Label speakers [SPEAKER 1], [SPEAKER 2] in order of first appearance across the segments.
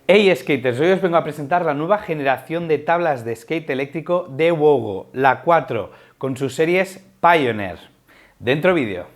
[SPEAKER 1] Hey skaters, hoy os vengo a presentar la nueva generación de tablas de skate eléctrico de Wogo, la 4, con sus series Pioneer. Dentro vídeo.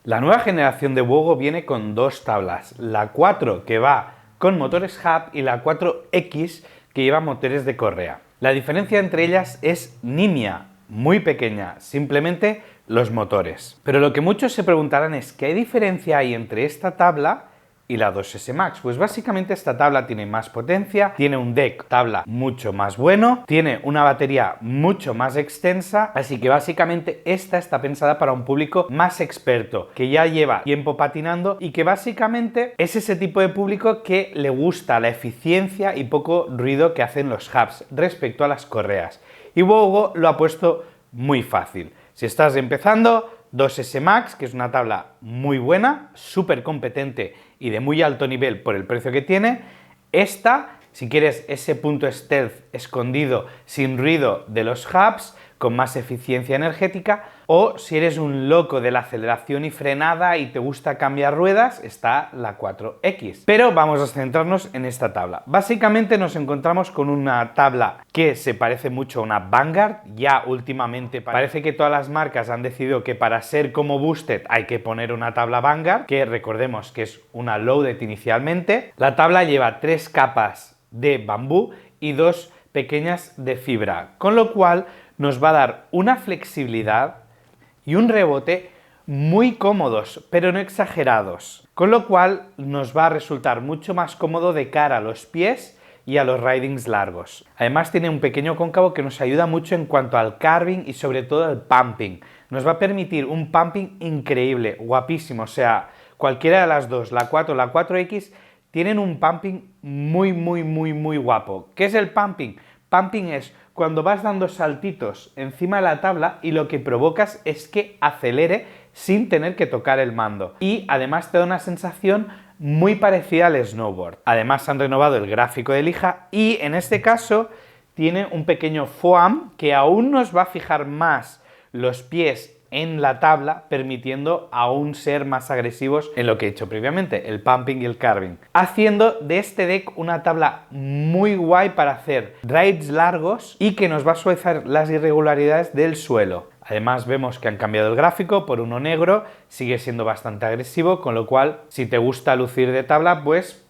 [SPEAKER 1] La nueva generación de Wogo viene con dos tablas, la 4 que va con motores hub y la 4X que lleva motores de correa. La diferencia entre ellas es nimia, muy pequeña, simplemente los motores. Pero lo que muchos se preguntarán es ¿qué diferencia hay entre esta tabla y la 2S Max? Pues básicamente esta tabla tiene más potencia, tiene un deck tabla mucho más bueno, tiene una batería mucho más extensa, así que básicamente esta está pensada para un público más experto, que ya lleva tiempo patinando y que básicamente es ese tipo de público que le gusta la eficiencia y poco ruido que hacen los hubs respecto a las correas. Y Wogo lo ha puesto muy fácil. Si estás empezando, 2S Max, que es una tabla muy buena, súper competente y de muy alto nivel por el precio que tiene. Esta, si quieres ese punto stealth escondido sin ruido de los hubs, con más eficiencia energética, o si eres un loco de la aceleración y frenada y te gusta cambiar ruedas, está la 4X. Pero vamos a centrarnos en esta tabla. Básicamente nos encontramos con una tabla que se parece mucho a una Vanguard. Ya últimamente parece que todas las marcas han decidido que para ser como Boosted hay que poner una tabla Vanguard, que recordemos que es una Loaded inicialmente. La tabla lleva 3 capas de bambú y 2 pequeñas de fibra, con lo cual nos va a dar una flexibilidad y un rebote muy cómodos, pero no exagerados, con lo cual nos va a resultar mucho más cómodo de cara a los pies y a los ridings largos. Además tiene un pequeño cóncavo que nos ayuda mucho en cuanto al carving y sobre todo al pumping. Nos va a permitir un pumping increíble, guapísimo, o sea, cualquiera de las dos, la 4 o la 4X, tienen un pumping muy guapo. ¿Qué es el pumping? Pumping es cuando vas dando saltitos encima de la tabla y lo que provocas es que acelere sin tener que tocar el mando. Y además te da una sensación muy parecida al snowboard. Además han renovado el gráfico de lija y en este caso tiene un pequeño foam que aún nos va a fijar más los pies en la tabla, permitiendo aún ser más agresivos en lo que he hecho previamente, el pumping y el carving, haciendo de este deck una tabla muy guay para hacer rides largos y que nos va a suavizar las irregularidades del suelo. Además vemos que han cambiado el gráfico por uno negro, sigue siendo bastante agresivo, con lo cual si te gusta lucir de tabla, pues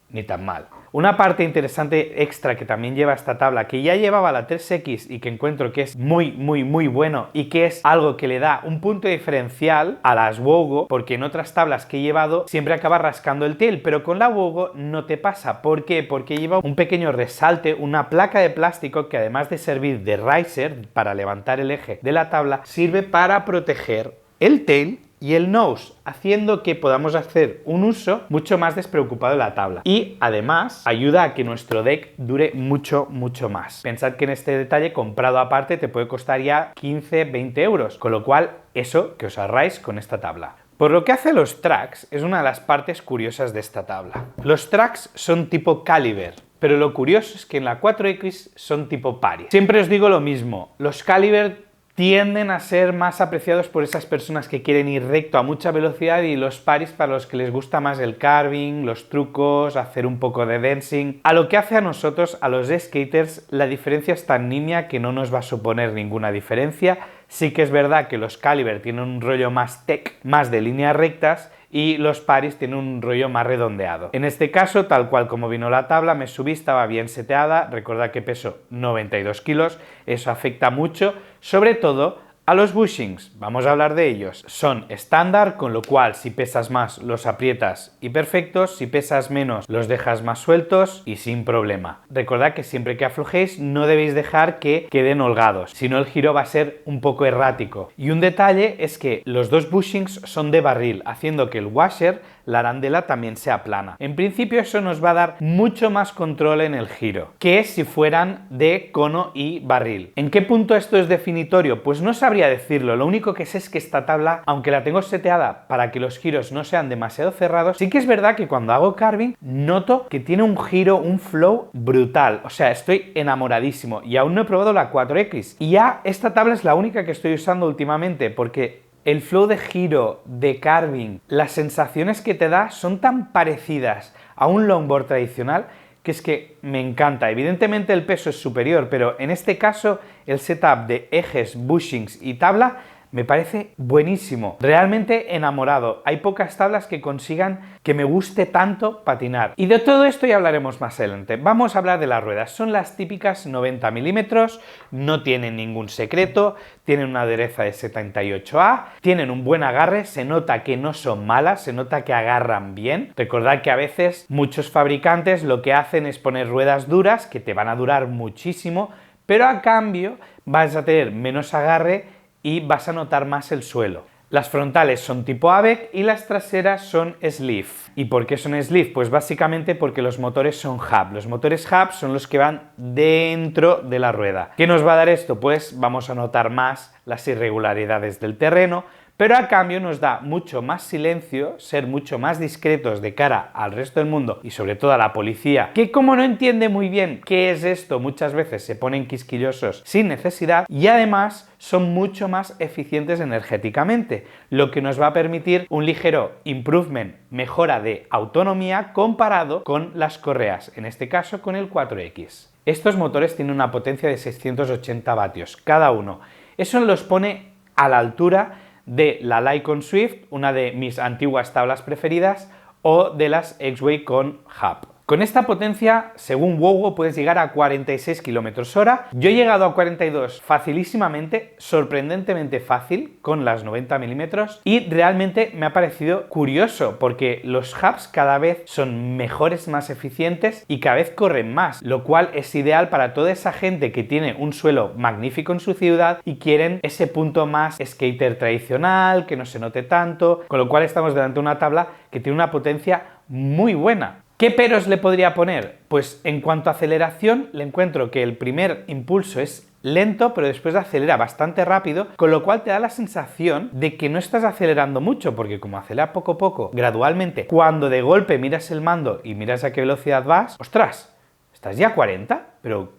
[SPEAKER 1] ni tan mal. Una parte interesante extra que también lleva esta tabla, que ya llevaba la 3X y que encuentro que es muy bueno y que es algo que le da un punto diferencial a las Wogo, porque en otras tablas que he llevado siempre acaba rascando el tail, pero con la Wogo no te pasa. ¿Por qué? Porque lleva un pequeño resalte, una placa de plástico que además de servir de riser para levantar el eje de la tabla, sirve para proteger el tail y el nose, haciendo que podamos hacer un uso mucho más despreocupado de la tabla. Y además ayuda a que nuestro deck dure mucho más. Pensad que en este detalle comprado aparte te puede costar ya 15-20 euros, con lo cual eso que os ahorráis con esta tabla. Por lo que hace a los tracks, es una de las partes curiosas de esta tabla. Los tracks son tipo caliber, pero lo curioso es que en la 4X son tipo pari. Siempre os digo lo mismo, los caliber tienden a ser más apreciados por esas personas que quieren ir recto a mucha velocidad y los paris para los que les gusta más el carving, los trucos, hacer un poco de dancing. A lo que hace a nosotros, a los skaters, la diferencia es tan nimia que no nos va a suponer ninguna diferencia. Sí que es verdad que los caliber tienen un rollo más tech, más de líneas rectas, y los paris tienen un rollo más redondeado. En este caso, tal cual como vino la tabla, me subí, estaba bien seteada, recordad que peso 92 kilos, eso afecta mucho, sobre todo a los bushings. Vamos a hablar de ellos. Son estándar, con lo cual si pesas más los aprietas y perfectos, si pesas menos los dejas más sueltos y sin problema. Recordad que siempre que aflojéis no debéis dejar que queden holgados, si no el giro va a ser un poco errático. Y un detalle es que los dos bushings son de barril, haciendo que el washer la arandela también sea plana. En principio eso nos va a dar mucho más control en el giro que si fueran de cono y barril. ¿En qué punto esto es definitorio? Pues no sabría decirlo. Lo único que sé es que esta tabla, aunque la tengo seteada para que los giros no sean demasiado cerrados, sí que es verdad que cuando hago carving noto que tiene un giro, un flow brutal. O sea, estoy enamoradísimo y aún no he probado la 4X. Y ya esta tabla es la única que estoy usando últimamente porque el flow de giro, de carving, las sensaciones que te da son tan parecidas a un longboard tradicional que es que me encanta. Evidentemente el peso es superior, pero en este caso el setup de ejes, bushings y tabla me parece buenísimo. Realmente enamorado. Hay pocas tablas que consigan que me guste tanto patinar. Y de todo esto ya hablaremos más adelante. Vamos a hablar de las ruedas. Son las típicas 90 milímetros, no tienen ningún secreto, tienen una dureza de 78A, tienen un buen agarre, se nota que no son malas, se nota que agarran bien. Recordad que a veces muchos fabricantes lo que hacen es poner ruedas duras que te van a durar muchísimo, pero a cambio vas a tener menos agarre y vas a notar más el suelo. Las frontales son tipo ABEC y las traseras son sleeve. ¿Y por qué son sleeve? Pues básicamente porque los motores son hub. Los motores hub son los que van dentro de la rueda. ¿Qué nos va a dar esto? Pues vamos a notar más las irregularidades del terreno, pero a cambio nos da mucho más silencio, ser mucho más discretos de cara al resto del mundo y sobre todo a la policía, que como no entiende muy bien qué es esto, muchas veces se ponen quisquillosos sin necesidad y además son mucho más eficientes energéticamente, lo que nos va a permitir un ligero improvement, mejora de autonomía comparado con las correas, en este caso con el 4X. Estos motores tienen una potencia de 680 vatios cada uno. Eso los pone a la altura de la Lycon Swift, una de mis antiguas tablas preferidas, o de las X-Way con hub. Con esta potencia, según Wowo, puedes llegar a 46 km/h. Yo he llegado a 42 facilísimamente, sorprendentemente fácil, con las 90 milímetros, y realmente me ha parecido curioso, porque los hubs cada vez son mejores, más eficientes y cada vez corren más, lo cual es ideal para toda esa gente que tiene un suelo magnífico en su ciudad y quieren ese punto más skater tradicional, que no se note tanto, con lo cual estamos delante de una tabla que tiene una potencia muy buena. ¿Qué peros le podría poner? Pues en cuanto a aceleración, le encuentro que el primer impulso es lento, pero después acelera bastante rápido, con lo cual te da la sensación de que no estás acelerando mucho, porque como acelera poco a poco, gradualmente, cuando de golpe miras el mando y miras a qué velocidad vas, ¡ostras! ¿Estás ya a 40? Pero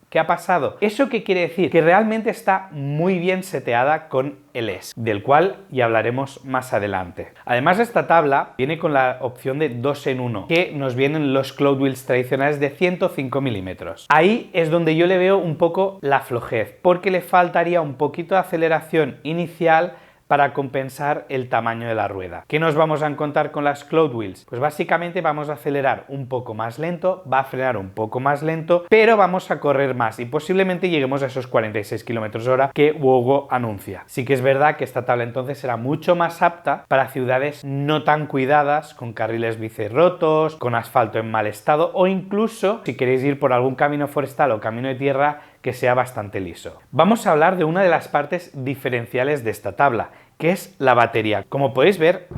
[SPEAKER 1] ¿qué ha pasado? ¿Eso qué quiere decir? Que realmente está muy bien seteada con el ESC, del cual ya hablaremos más adelante. Además, esta tabla viene con la opción de 2 en 1, que nos vienen los Cloud Wheels tradicionales de 105 milímetros. Ahí es donde yo le veo un poco la flojez, porque le faltaría un poquito de aceleración inicial para compensar el tamaño de la rueda. ¿Qué nos vamos a encontrar con las Cloud Wheels? Pues básicamente vamos a acelerar un poco más lento, va a frenar un poco más lento, pero vamos a correr más y posiblemente lleguemos a esos 46 km/h que Wogo anuncia. Sí que es verdad que esta tabla entonces será mucho más apta para ciudades no tan cuidadas, con carriles bici rotos, con asfalto en mal estado o incluso si queréis ir por algún camino forestal o camino de tierra que sea bastante liso. Vamos a hablar de una de las partes diferenciales de esta tabla, que es la batería. Como podéis ver,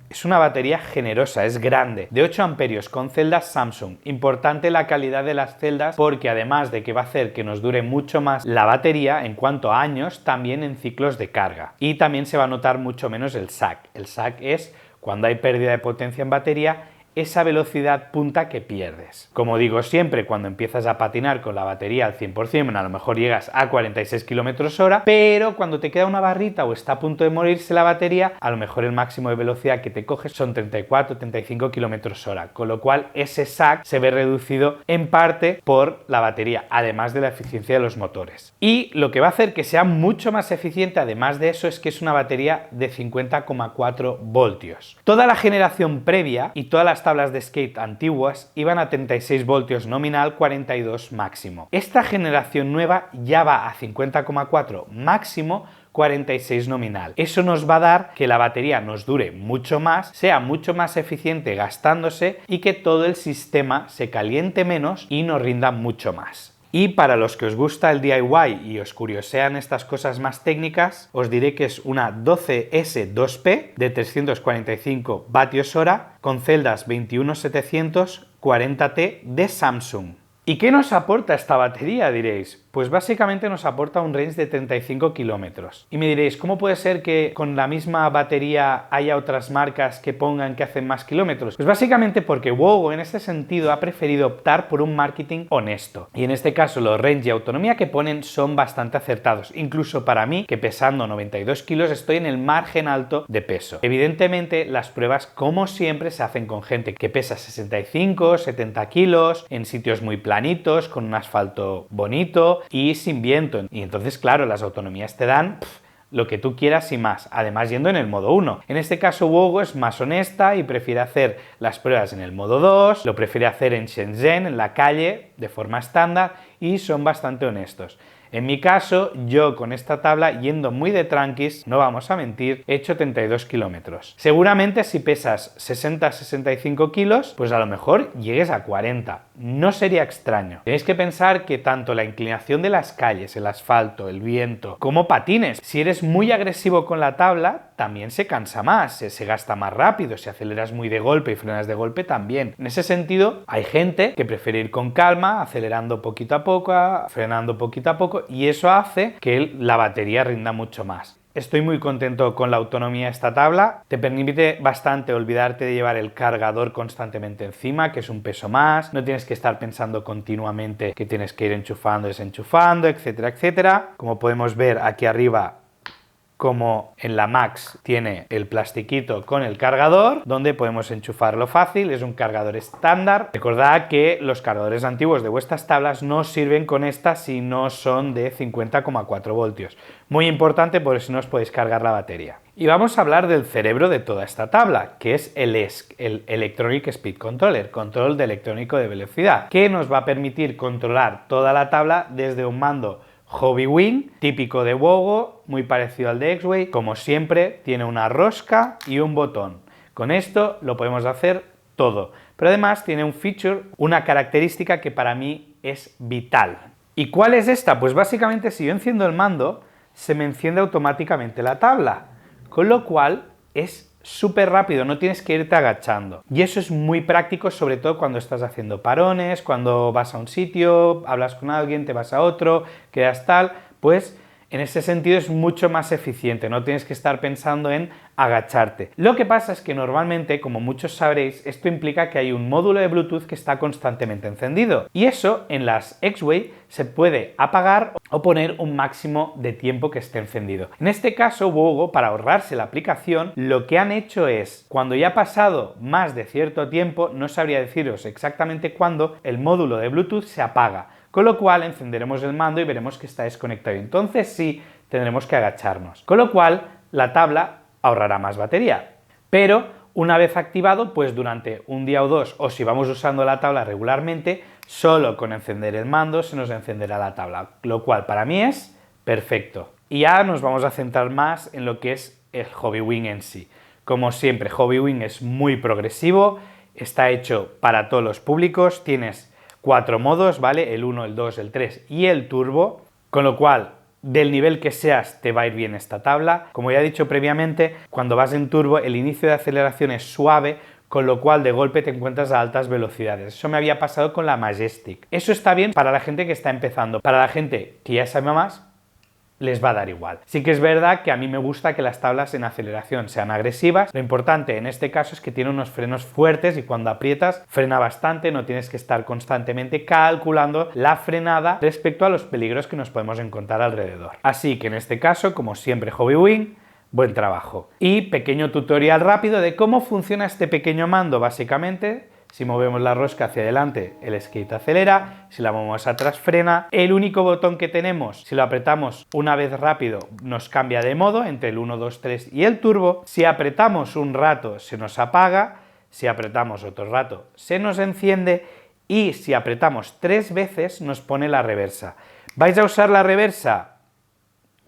[SPEAKER 1] es una batería generosa, es grande, de 8 amperios con celdas Samsung. Importante la calidad de las celdas porque además de que va a hacer que nos dure mucho más la batería en cuanto a años, también en ciclos de carga. Y también se va a notar mucho menos el sag. El sag es cuando hay pérdida de potencia en batería, esa velocidad punta que pierdes. Como digo siempre, cuando empiezas a patinar con la batería al 100%, a lo mejor llegas a 46 km/h, pero cuando te queda una barrita o está a punto de morirse la batería, a lo mejor el máximo de velocidad que te coges son 34-35 km/h, con lo cual ese sag se ve reducido en parte por la batería, además de la eficiencia de los motores. Y lo que va a hacer que sea mucho más eficiente, además de eso, es que es una batería de 50,4 voltios. Toda la generación previa y todas las tablas de skate antiguas iban a 36 voltios nominal, 42 máximo. Esta generación nueva ya va a 50,4 máximo, 46 nominal. Eso nos va a dar que la batería nos dure mucho más, sea mucho más eficiente gastándose y que todo el sistema se caliente menos y nos rinda mucho más. Y para los que os gusta el DIY y os curiosean estas cosas más técnicas, os diré que es una 12S2P de 345 vatios hora con celdas 21700 40T de Samsung. ¿Y qué nos aporta esta batería, diréis? Pues básicamente nos aporta un range de 35 kilómetros. Y me diréis, ¿cómo puede ser que con la misma batería haya otras marcas que pongan que hacen más kilómetros? Pues básicamente porque Wogo en este sentido ha preferido optar por un marketing honesto. Y en este caso los range y autonomía que ponen son bastante acertados. Incluso para mí, que pesando 92 kilos estoy en el margen alto de peso. Evidentemente las pruebas, como siempre, se hacen con gente que pesa 65, 70 kilos, en sitios muy planitos, con un asfalto bonito y sin viento. Y entonces, claro, las autonomías te dan lo que tú quieras y más, además yendo en el modo 1. En este caso Wogo es más honesta y prefiere hacer las pruebas en el modo 2, lo prefiere hacer en Shenzhen, en la calle, de forma estándar, y son bastante honestos. En mi caso, yo con esta tabla, yendo muy de tranquis, no vamos a mentir, he hecho 32 kilómetros. Seguramente si pesas 60-65 kilos, pues a lo mejor llegues a 40. No sería extraño. Tenéis que pensar que tanto la inclinación de las calles, el asfalto, el viento, como patines, si eres muy agresivo con la tabla, también se cansa más, se gasta más rápido, si aceleras muy de golpe y frenas de golpe también. En ese sentido, hay gente que prefiere ir con calma, acelerando poquito a poco, frenando poquito a poco, y eso hace que la batería rinda mucho más. Estoy muy contento con la autonomía de esta tabla, te permite bastante olvidarte de llevar el cargador constantemente encima, que es un peso más, no tienes que estar pensando continuamente que tienes que ir enchufando, desenchufando, etcétera, etcétera. Como podemos ver aquí arriba, como en la Max tiene el plastiquito con el cargador, donde podemos enchufarlo fácil, es un cargador estándar. Recordad que los cargadores antiguos de vuestras tablas no sirven con esta si no son de 50,4 voltios. Muy importante porque si no os podéis cargar la batería. Y vamos a hablar del cerebro de toda esta tabla, que es el ESC, el Electronic Speed Controller, control de electrónico de velocidad, que nos va a permitir controlar toda la tabla desde un mando Hobbywing, típico de Wogo, muy parecido al de X-Way. Como siempre, tiene una rosca y un botón. Con esto lo podemos hacer todo. Pero además tiene un feature, una característica que para mí es vital. ¿Y cuál es esta? Pues básicamente si yo enciendo el mando, se me enciende automáticamente la tabla. Con lo cual es súper rápido, no tienes que irte agachando. Y eso es muy práctico, sobre todo cuando estás haciendo parones, cuando vas a un sitio, hablas con alguien, te vas a otro, quedas tal, pues en ese sentido es mucho más eficiente, no tienes que estar pensando en agacharte. Lo que pasa es que normalmente, como muchos sabréis, esto implica que hay un módulo de Bluetooth que está constantemente encendido. Y eso en las X-Way se puede apagar o poner un máximo de tiempo que esté encendido. En este caso, Wogo, para ahorrarse la aplicación, lo que han hecho es, cuando ya ha pasado más de cierto tiempo, no sabría deciros exactamente cuándo, el módulo de Bluetooth se apaga. Con lo cual encenderemos el mando y veremos que está desconectado. Entonces sí, tendremos que agacharnos. Con lo cual la tabla ahorrará más batería. Pero una vez activado, pues durante un día o dos, o si vamos usando la tabla regularmente, solo con encender el mando se nos encenderá la tabla. Lo cual para mí es perfecto. Y ya nos vamos a centrar más en lo que es el Hobbywing en sí. Como siempre, Hobbywing es muy progresivo, está hecho para todos los públicos, tienes 4 modos, ¿vale? El 1, el 2, el 3 y el turbo, con lo cual del nivel que seas te va a ir bien esta tabla. Como ya he dicho previamente, cuando vas en turbo el inicio de aceleración es suave, con lo cual de golpe te encuentras a altas velocidades. Eso me había pasado con la Majestic. Eso está bien para la gente que está empezando. Para la gente que ya sabe más, les va a dar igual. Sí que es verdad que a mí me gusta que las tablas en aceleración sean agresivas. Lo importante en este caso es que tiene unos frenos fuertes y cuando aprietas frena bastante, no tienes que estar constantemente calculando la frenada respecto a los peligros que nos podemos encontrar alrededor. Así que en este caso, como siempre, Hobbywing, buen trabajo. Y pequeño tutorial rápido de cómo funciona este pequeño mando. Básicamente, si movemos la rosca hacia adelante, el skate acelera, si la movemos atrás frena. El único botón que tenemos, si lo apretamos una vez rápido, nos cambia de modo entre el 1, 2, 3 y el turbo. Si apretamos un rato, se nos apaga, si apretamos otro rato, se nos enciende y si apretamos 3 veces, nos pone la reversa. ¿Vais a usar la reversa?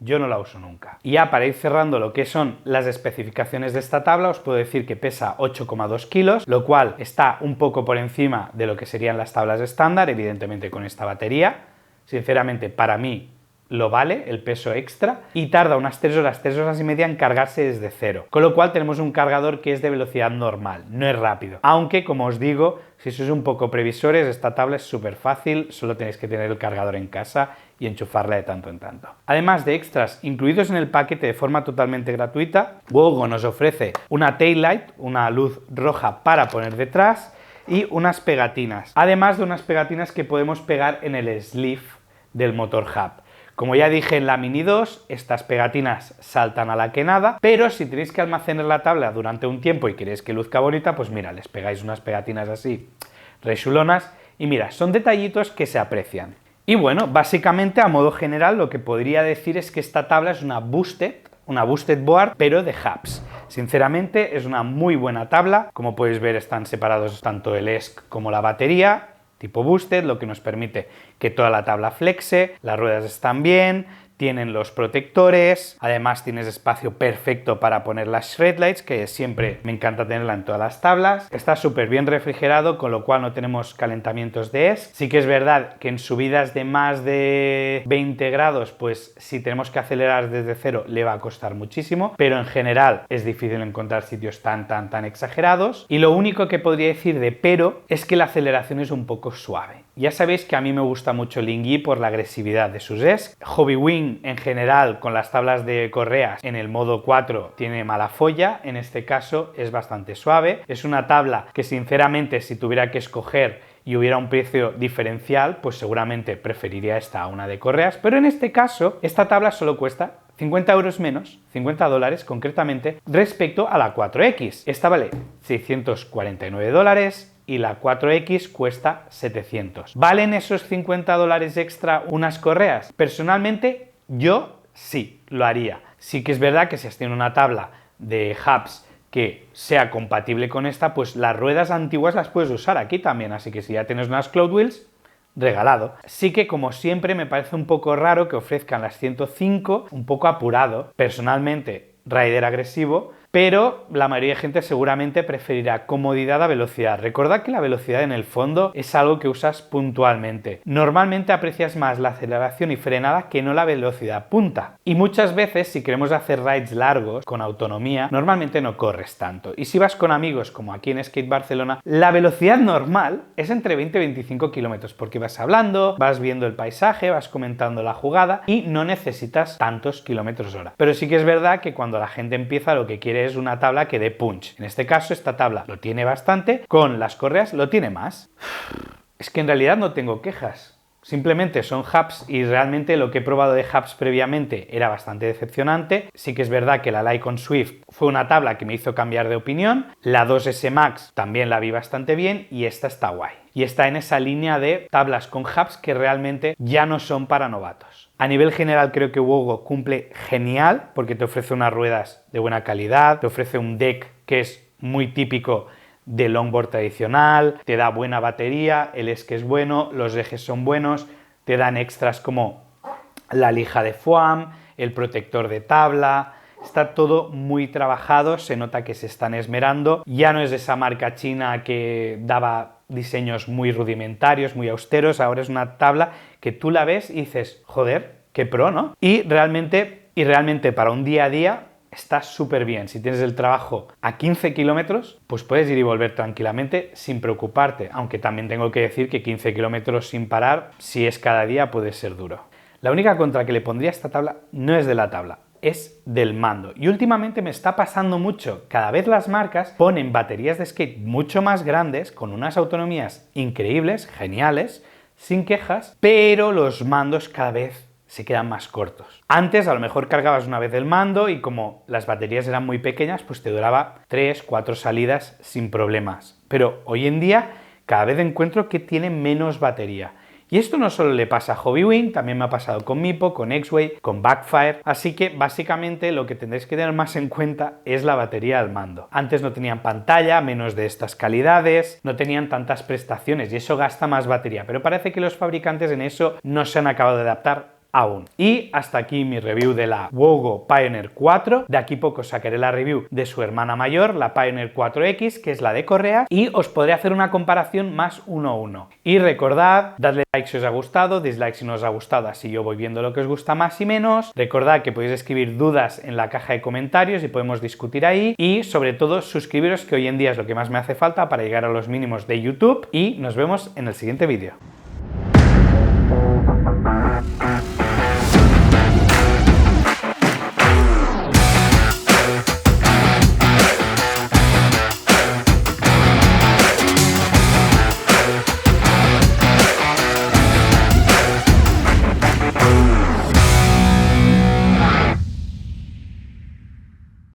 [SPEAKER 1] Yo no la uso nunca. Y ya para ir cerrando lo que son las especificaciones de esta tabla, os puedo decir que pesa 8,2 kilos, lo cual está un poco por encima de lo que serían las tablas estándar, evidentemente con esta batería. sinceramente para mí lo vale, el peso extra, y tarda unas 3 horas y media en cargarse desde cero. Con lo cual tenemos un cargador que es de velocidad normal, no es rápido. Aunque, como os digo, si sois un poco previsores, esta tabla es súper fácil, solo tenéis que tener el cargador en casa y enchufarla de tanto en tanto. Además de extras incluidos en el paquete de forma totalmente gratuita, Wogo nos ofrece una taillight, una luz roja para poner detrás, y unas pegatinas. Además de unas pegatinas que podemos pegar en el sleeve del motor hub. Como ya dije en la Mini 2, estas pegatinas saltan a la que nada, pero si tenéis que almacenar la tabla durante un tiempo y queréis que luzca bonita, pues mira, les pegáis unas pegatinas así, re chulonas, y mira, son detallitos que se aprecian. Y bueno, básicamente a modo general lo que podría decir es que esta tabla es una boosted board, pero de hubs. Sinceramente es una muy buena tabla, como podéis ver están separados tanto el ESC como la batería, tipo boosted, lo que nos permite que toda la tabla flexe, las ruedas están bien, tienen los protectores, además tienes espacio perfecto para poner las shredlights, que siempre me encanta tenerla en todas las tablas. Está súper bien refrigerado, con lo cual no tenemos calentamientos de ESC. Sí que es verdad que en subidas de más de 20 grados, pues si tenemos que acelerar desde cero le va a costar muchísimo, pero en general es difícil encontrar sitios tan exagerados. Y lo único que podría decir de pero es que la aceleración es un poco suave. Ya sabéis que a mí me gusta mucho Lingyi por la agresividad de sus ESC. Hobbywing en general con las tablas de correas en el modo 4 tiene mala folla, en este caso es bastante suave. Es una tabla que sinceramente si tuviera que escoger y hubiera un precio diferencial, pues seguramente preferiría esta a una de correas, pero en este caso esta tabla solo cuesta 50 euros menos, 50 dólares concretamente, respecto a la 4X. Esta vale 649 dólares y la 4X cuesta 700. ¿Valen esos 50 dólares extra unas correas? Personalmente, yo sí, lo haría. Sí que es verdad que si has tenido una tabla de hubs que sea compatible con esta, pues las ruedas antiguas las puedes usar aquí también, así que si ya tienes unas Cloud Wheels, regalado. Sí que como siempre me parece un poco raro que ofrezcan las 105 un poco apurado. Personalmente, rider agresivo, pero la mayoría de gente seguramente preferirá comodidad a velocidad. Recordad que la velocidad en el fondo es algo que usas puntualmente. Normalmente aprecias más la aceleración y frenada que no la velocidad punta. Y muchas veces si queremos hacer rides largos con autonomía, normalmente no corres tanto. Y si vas con amigos como aquí en Skate Barcelona, la velocidad normal es entre 20 y 25 kilómetros porque vas hablando, vas viendo el paisaje, vas comentando la jugada y no necesitas tantos kilómetros hora. Pero sí que es verdad que cuando la gente empieza lo que quiere es una tabla que dé punch. En este caso esta tabla lo tiene bastante, con las correas lo tiene más. Es que en realidad no tengo quejas. Simplemente son hubs y realmente lo que he probado de hubs previamente era bastante decepcionante. Sí que es verdad que la Lycon Swift fue una tabla que me hizo cambiar de opinión. La 2S Max también la vi bastante bien y esta está guay. Y está en esa línea de tablas con hubs que realmente ya no son para novatos. A nivel general creo que Wogo cumple genial porque te ofrece unas ruedas de buena calidad, te ofrece un deck que es muy típico de longboard tradicional, te da buena batería, el esque es bueno, los ejes son buenos, te dan extras como la lija de foam, el protector de tabla. Está todo muy trabajado, se nota que se están esmerando. Ya no es esa marca china que daba diseños muy rudimentarios, muy austeros. Ahora es una tabla que tú la ves y dices, joder, qué pro, ¿no? Y realmente para un día a día está súper bien. Si tienes el trabajo a 15 kilómetros, pues puedes ir y volver tranquilamente sin preocuparte. Aunque también tengo que decir que 15 kilómetros sin parar, si es cada día, puede ser duro. La única contra que le pondría a esta tabla no es de la tabla, es del mando. Y últimamente me está pasando mucho. Cada vez las marcas ponen baterías de skate mucho más grandes, con unas autonomías increíbles, geniales, sin quejas, pero los mandos cada vez se quedan más cortos. Antes a lo mejor cargabas una vez el mando y como las baterías eran muy pequeñas, pues te duraba 3, 4 salidas sin problemas. Pero hoy en día cada vez encuentro que tiene menos batería. Y esto no solo le pasa a Hobbywing, también me ha pasado con Mipo, con X-Way, con Backfire, así que básicamente lo que tendréis que tener más en cuenta es la batería del mando. Antes no tenían pantalla, menos de estas calidades, no tenían tantas prestaciones y eso gasta más batería, pero parece que los fabricantes en eso no se han acabado de adaptar aún. Y hasta aquí mi review de la Wogo Pioneer 4. De aquí poco sacaré la review de su hermana mayor, la Pioneer 4X, que es la de correa, y os podré hacer una comparación más 1-1. Y recordad, dadle like si os ha gustado, dislike si no os ha gustado, así yo voy viendo lo que os gusta más y menos. Recordad que podéis escribir dudas en la caja de comentarios y podemos discutir ahí. Y sobre todo, suscribiros, que hoy en día es lo que más me hace falta para llegar a los mínimos de YouTube. Y nos vemos en el siguiente vídeo.